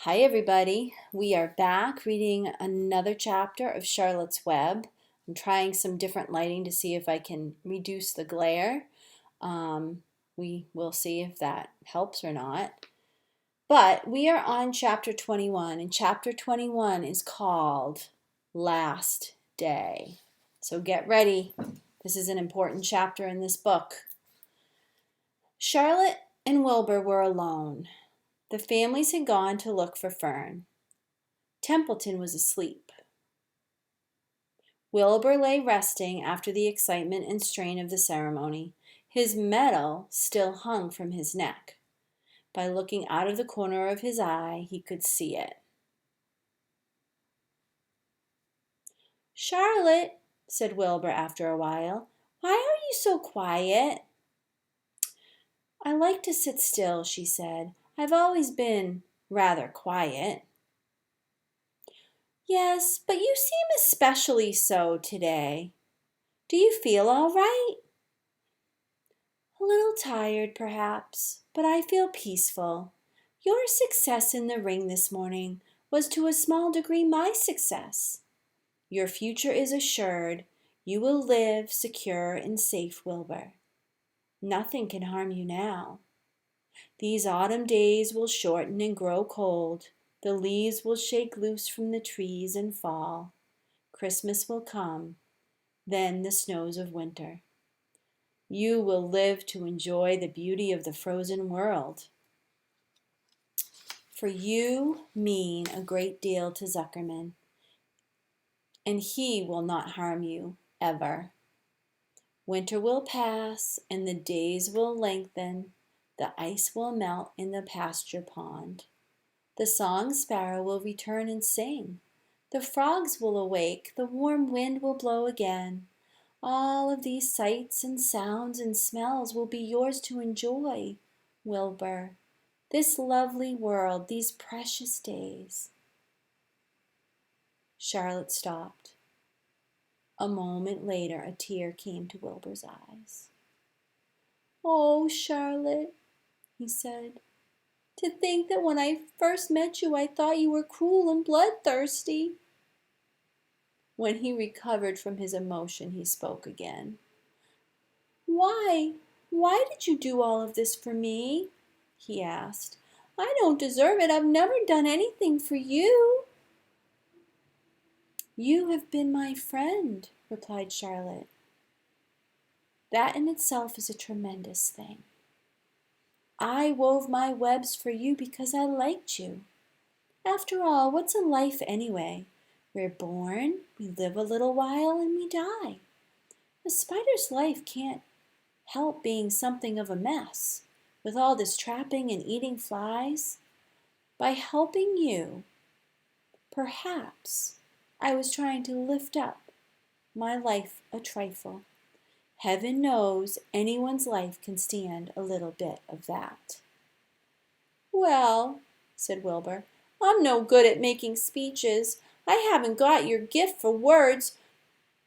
Hi, everybody. We are back reading another chapter of Charlotte's Web. I'm trying some different lighting to see if I can reduce the glare. We will see if that helps or not. But we are on chapter 21, and chapter 21 is called Last Day. So get ready. This is an important chapter in this book. Charlotte and Wilbur were alone. The families had gone to look for Fern. Templeton was asleep. Wilbur lay resting after the excitement and strain of the ceremony. His medal still hung from his neck. By looking out of the corner of his eye, he could see it. "Charlotte," said Wilbur after a while, "why are you so quiet?" "I like to sit still," she said. "I've always been rather quiet." "Yes, but you seem especially so today. Do you feel all right?" "A little tired, perhaps, but I feel peaceful. Your success in the ring this morning was to a small degree my success. Your future is assured. You will live secure and safe, Wilbur. Nothing can harm you now. These autumn days will shorten and grow cold. The leaves will shake loose from the trees and fall. Christmas will come, then the snows of winter. You will live to enjoy the beauty of the frozen world. For you mean a great deal to Zuckerman, and he will not harm you, ever. Winter will pass, and the days will lengthen. The ice will melt in the pasture pond. The song sparrow will return and sing. The frogs will awake, the warm wind will blow again. All of these sights and sounds and smells will be yours to enjoy, Wilbur. This lovely world, these precious days. Charlotte stopped. A moment later, a tear came to Wilbur's eyes. "Oh, Charlotte," he said, "to think that when I first met you I thought you were cruel and bloodthirsty." When he recovered from his emotion, he spoke again. "Why, why did you do all of this for me?" he asked. "I don't deserve it. I've never done anything for you." "You have been my friend," replied Charlotte. "That in itself is a tremendous thing. I wove my webs for you because I liked you. After all, what's a life anyway? We're born, we live a little while, and we die. A spider's life can't help being something of a mess, with all this trapping and eating flies. By helping you, perhaps I was trying to lift up my life a trifle. Heaven knows anyone's life can stand a little bit of that." "Well," said Wilbur, "I'm no good at making speeches. I haven't got your gift for words.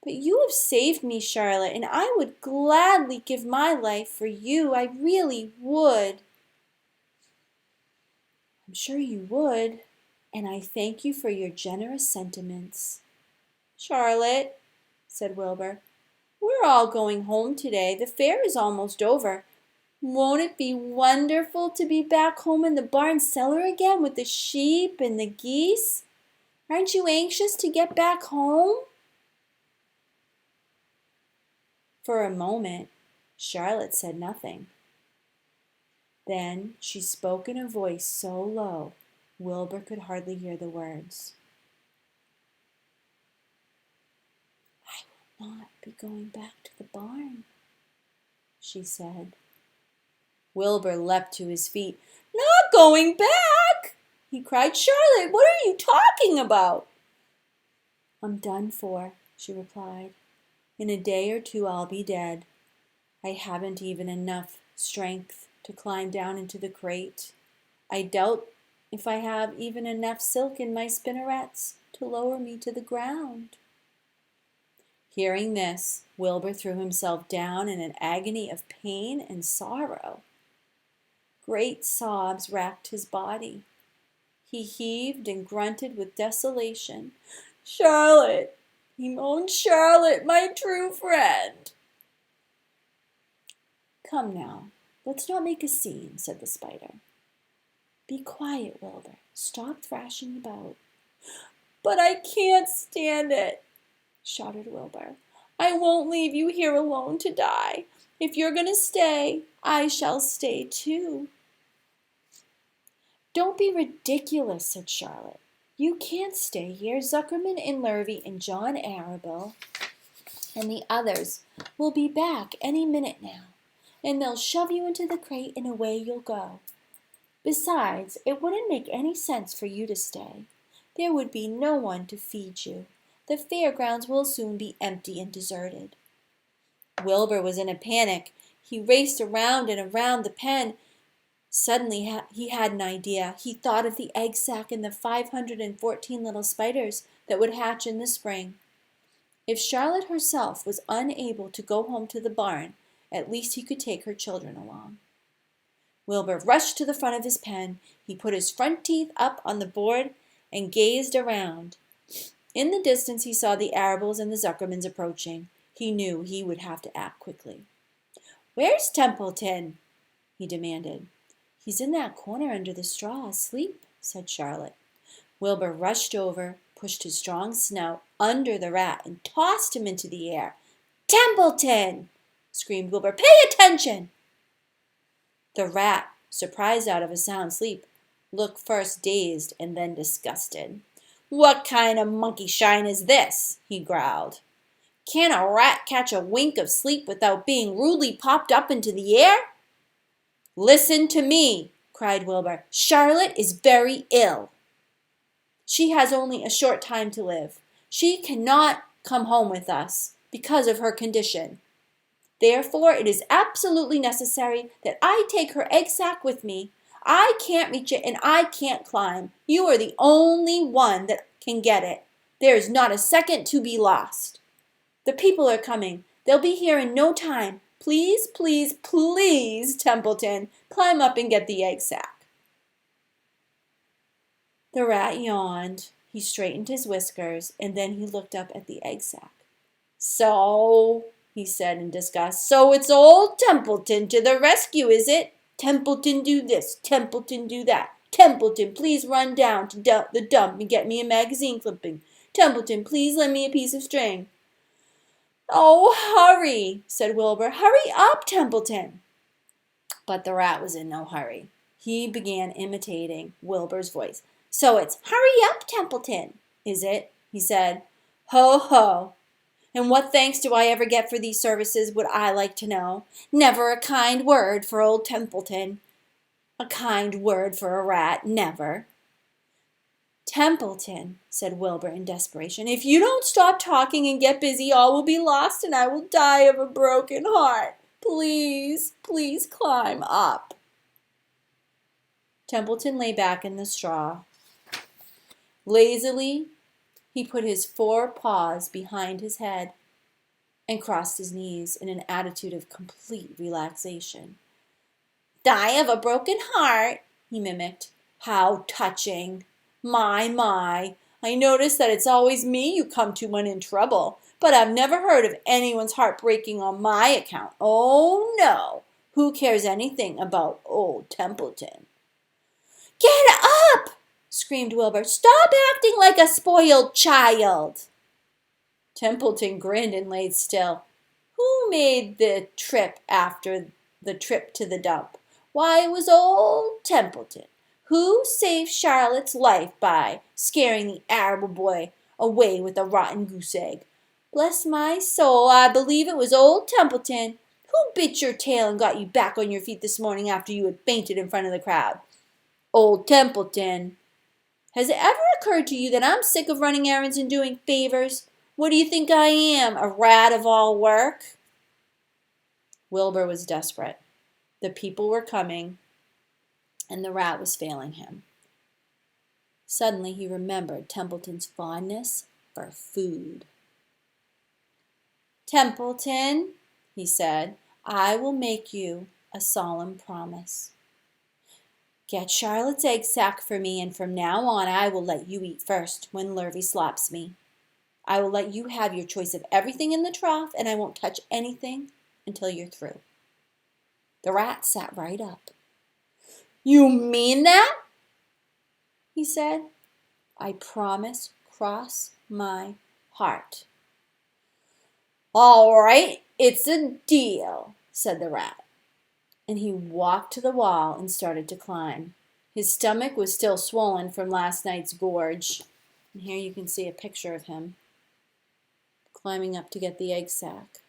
But you have saved me, Charlotte, and I would gladly give my life for you. I really would." "I'm sure you would, and I thank you for your generous sentiments." "Charlotte," said Wilbur, "we're all going home today. The fair is almost over. Won't it be wonderful to be back home in the barn cellar again with the sheep and the geese? Aren't you anxious to get back home?" For a moment, Charlotte said nothing. Then she spoke in a voice so low Wilbur could hardly hear the words. "I will not be going back to the barn," she said. Wilbur leapt to his feet. "Not going back!" he cried. "Charlotte, what are you talking about?" "I'm done for," she replied. "In a day or two I'll be dead. I haven't even enough strength to climb down into the crate. I doubt if I have even enough silk in my spinnerets to lower me to the ground." Hearing this, Wilbur threw himself down in an agony of pain and sorrow. Great sobs racked his body. He heaved and grunted with desolation. Charlotte, he moaned, Charlotte, my true friend. Come now, let's not make a scene, said the spider. Be quiet, Wilbur. Stop thrashing about. But I can't stand it, shouted Wilbur. I won't leave you here alone to die. If you're going to stay, I shall stay too. Don't be ridiculous, said Charlotte. You can't stay here. Zuckerman and Lurvy and John Arable and the others will be back any minute now, and they'll shove you into the crate and away you'll go. Besides, it wouldn't make any sense for you to stay. There would be no one to feed you. The fairgrounds will soon be empty and deserted. Wilbur was in a panic. He raced around and around the pen. Suddenly he had an idea. He thought of the egg sack and the 514 little spiders that would hatch in the spring. If Charlotte herself was unable to go home to the barn, at least he could take her children along. Wilbur rushed to the front of his pen. He put his front teeth up on the board and gazed around. In the distance he saw the Arables and the Zuckermans approaching. He knew he would have to act quickly. Where's Templeton? He demanded. He's in that corner under the straw, asleep, said Charlotte. Wilbur rushed over, pushed his strong snout under the rat, and tossed him into the air. Templeton! Screamed Wilbur. Pay attention! The rat, surprised out of a sound sleep, looked first dazed and then disgusted. What kind of monkey shine is this? He growled. Can a rat catch a wink of sleep without being rudely popped up into the air? Listen to me, cried Wilbur. Charlotte is very ill. She has only a short time to live. She cannot come home with us because of her condition. Therefore, it is absolutely necessary that I take her egg sack with me. I can't reach it and I can't climb. You are the only one that can get it. There is not a second to be lost. The people are coming. They'll be here in no time. Please, please, please, Templeton, climb up and get the egg sack. The rat yawned. He straightened his whiskers, and then he looked up at the egg sack. So, he said in disgust, so it's old Templeton to the rescue, is it? Templeton do this, Templeton do that. Templeton, please run down to the dump and get me a magazine clipping. Templeton, please lend me a piece of string. Oh, hurry, said Wilbur. Hurry up, Templeton. But the rat was in no hurry. He began imitating Wilbur's voice. So it's hurry up, Templeton, is it? He said. Ho, ho. And what thanks do I ever get for these services, would I like to know? Never a kind word for old Templeton. A kind word for a rat, never. Templeton, said Wilbur in desperation, if you don't stop talking and get busy, all will be lost and I will die of a broken heart. Please, please climb up. Templeton lay back in the straw. Lazily, he put his 4 paws behind his head and crossed his knees in an attitude of complete relaxation. Die of a broken heart, he mimicked. How touching. My, I notice that it's always me you come to when in trouble, but I've never heard of anyone's heart breaking on my account. Oh, no. Who cares anything about old Templeton? Get up! Screamed Wilbur. Stop acting like a spoiled child. Templeton grinned and laid still. Who made the trip after the trip to the dump? Why, it was old Templeton. Who saved Charlotte's life by scaring the Arable boy away with a rotten goose egg? Bless my soul, I believe it was old Templeton. Who bit your tail and got you back on your feet this morning after you had fainted in front of the crowd? Old Templeton. Has it ever occurred to you that I'm sick of running errands and doing favors? What do you think I am, a rat of all work? Wilbur was desperate. The people were coming, and the rat was failing him. Suddenly he remembered Templeton's fondness for food. Templeton, he said, I will make you a solemn promise. Get Charlotte's egg sac for me, and from now on I will let you eat first when Lurvy slaps me. I will let you have your choice of everything in the trough, and I won't touch anything until you're through." The rat sat right up. "You mean that?" he said. "I promise, cross my heart." "All right, it's a deal," said the rat. And he walked to the wall and started to climb. His stomach was still swollen from last night's gorge. And here you can see a picture of him climbing up to get the egg sac.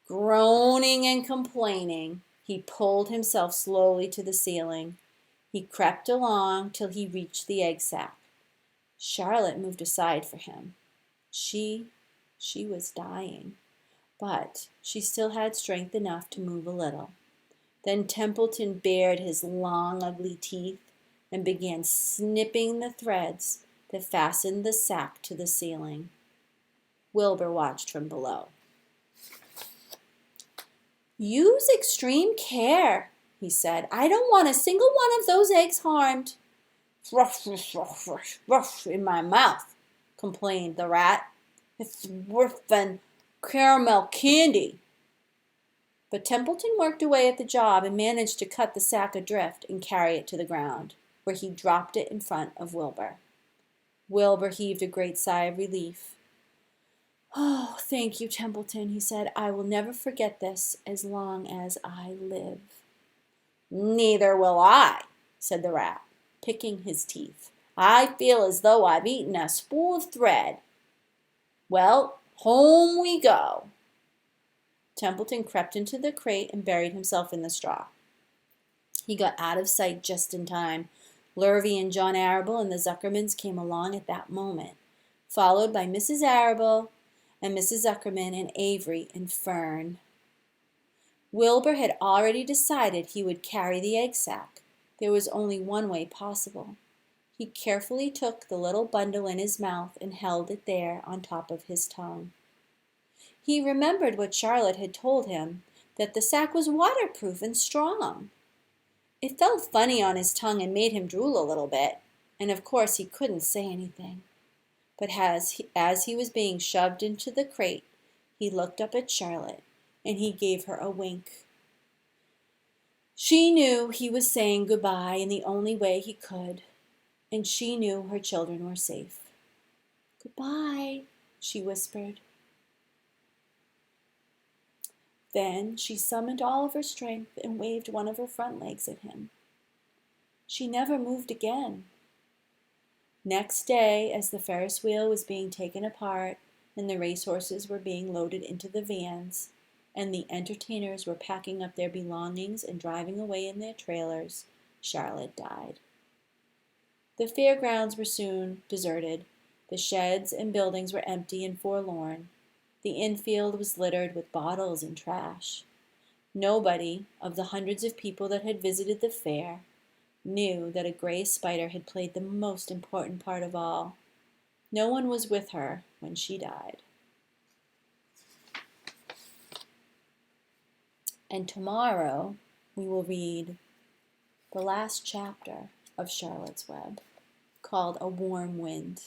Groaning and complaining, he pulled himself slowly to the ceiling. He crept along till he reached the egg sac. Charlotte moved aside for him. She was dying, but she still had strength enough to move a little. Then Templeton bared his long, ugly teeth and began snipping the threads that fastened the sack to the ceiling. Wilbur watched from below. "Use extreme care," he said. "I don't want a single one of those eggs harmed." "Ruff, ruff, ruff, ruff, ruff in my mouth," complained the rat. "It's worse than caramel candy." But Templeton worked away at the job and managed to cut the sack adrift and carry it to the ground, where he dropped it in front of Wilbur. Wilbur heaved a great sigh of relief. "Oh, thank you, Templeton," he said. "I will never forget this as long as I live." "Neither will I," said the rat, picking his teeth. "I feel as though I've eaten a spool of thread. Well, home we go." Templeton crept into the crate and buried himself in the straw. He got out of sight just in time. Lurvy and John Arable and the Zuckermans came along at that moment, followed by Mrs. Arable and Mrs. Zuckerman and Avery and Fern. Wilbur had already decided he would carry the egg sac. There was only one way possible. He carefully took the little bundle in his mouth and held it there on top of his tongue. He remembered what Charlotte had told him, that the sack was waterproof and strong. It felt funny on his tongue and made him drool a little bit, and of course he couldn't say anything. But as he was being shoved into the crate, he looked up at Charlotte, and he gave her a wink. She knew he was saying goodbye in the only way he could, and she knew her children were safe. "Goodbye," she whispered. Then she summoned all of her strength and waved one of her front legs at him. She never moved again. Next day, as the Ferris wheel was being taken apart and the racehorses were being loaded into the vans, and the entertainers were packing up their belongings and driving away in their trailers, Charlotte died. The fairgrounds were soon deserted. The sheds and buildings were empty and forlorn. The infield was littered with bottles and trash. Nobody, of the hundreds of people that had visited the fair, knew that a gray spider had played the most important part of all. No one was with her when she died. And tomorrow we will read the last chapter of Charlotte's Web, called A Warm Wind.